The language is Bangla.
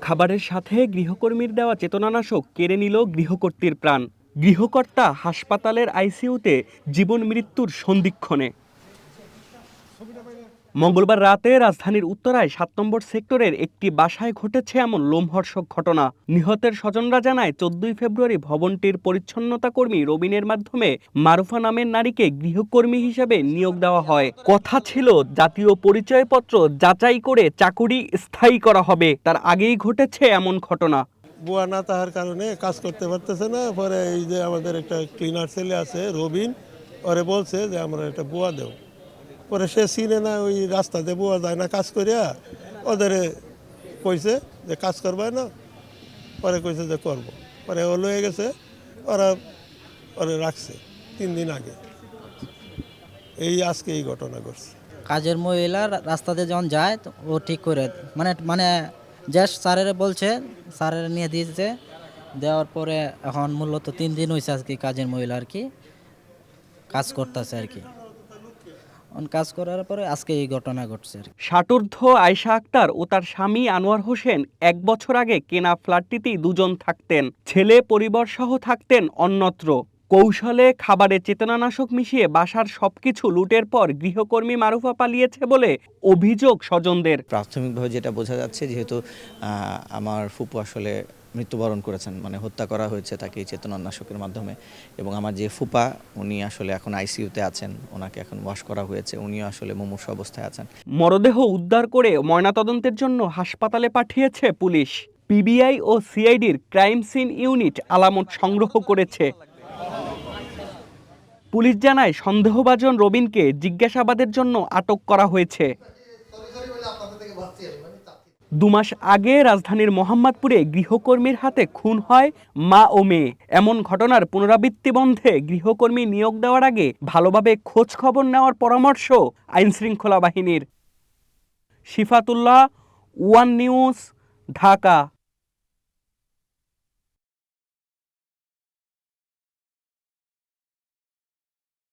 খাবারের সাথে গৃহকর্মীর দেওয়া চেতনানাশক কেড়ে নিল গৃহকর্ত্রীর প্রাণ। গৃহকর্তা হাসপাতালের আইসিইউতে জীবন মৃত্যুর সন্ধিক্ষণে। মঙ্গলবার রাতে রাজধানীর উত্তরায় ৭ নম্বর সেক্টরের একটি বাসায় ঘটেছে এমন লোমহর্ষক ঘটনা। নিহতের স্বজনরা জানায় ১৪ ফেব্রুয়ারি ভবনটির পরিচ্ছন্নতা কর্মী রবিনের মাধ্যমে মারুফা নামের নারীকে গৃহকর্মী হিসেবে নিয়োগ দেওয়া হয়। কথা ছিল জাতীয় পরিচয়পত্র যাচাই করে চাকুরি স্থায়ী করা হবে, তার আগেই ঘটেছে এমন ঘটনা। বুয়া না তাহার কারণে কাজ করতে পারতেছে না। পরে এই যে আমাদের একটা ক্লিনার ছেলে আছে রবিন, ওরে বলছে যে আমরা একটা বুয়া দেব। পরে সে চিনে না, ওই রাস্তাতে বুয়া যায় না কাজ করিয়া, ওদের কইছে যে কাজ করবে না। পরে কইছে যে করব। পরে ও লয়ে গেছে, ওরা রাখছে ৩ দিন আগে। আজকে এই ঘটনা ঘটছে। কাজের মহিলা রাস্তাতে যখন যায় তো ও ঠিক করে মানে জাস্ট স্যারের বলছে, স্যারের নিয়ে দিয়েছে। দেওয়ার পরে এখন মূলত 3 দিন হয়েছে আজকে কাজের মহিলা আর কি কাজ করতেছে আর কি। কাজ করার পরে আজকে এই ঘটনা ঘটছে। ষাটোর্ধ্ব আয়েশা আক্তার ও তার স্বামী আনোয়ার হোসেন ১ বছর আগে কেনা ফ্ল্যাটটিতেই দুজন থাকতেন। ছেলে পরিবারসহ থাকতেন অন্যত্র। কৌশলে খাবারে চেতনানাশক মিশিয়ে বাসার সবকিছু লুটের পর গৃহকর্মী মারুফা পালিয়েছে বলে অভিযোগ স্বজনদের। প্রাথমিকভাবে যেটা বোঝা যাচ্ছে, যেহেতু আমার ফুপু আসলে মৃত্যুবরণ করেছেন, মানে হত্যা করা হয়েছে তাকে চেতনানাশকের মাধ্যমে, এবং আমার যে ফুপা উনি আসলে এখন আইসিইউতে আছেন, ওনাকে এখন ওয়াশ করা হয়েছে, উনিও আসলে মুমূর্ষু অবস্থায় আছেন। মরদেহ উদ্ধার করে ময়নাতদন্তের জন্য হাসপাতালে পাঠিয়েছে পুলিশ। পিবিআই ও সিআইডির ক্রাইম সিন ইউনিট আলামত সংগ্রহ করেছে। পুলিশ জানায় সন্দেহভাজন রবিনকে জিজ্ঞাসাবাদের জন্য আটক করা হয়েছে। ২ মাস আগে রাজধানীর মোহাম্মদপুরে গৃহকর্মীর হাতে খুন হয় মা ও মেয়ে। এমন ঘটনার পুনরাবৃত্তি বন্ধে গৃহকর্মী নিয়োগ দেওয়ার আগে ভালোভাবে খোঁজ খবর নেওয়ার পরামর্শ আইনশৃঙ্খলা বাহিনীর। শিফাতুল্লাহ, ওয়ান নিউজ, ঢাকা।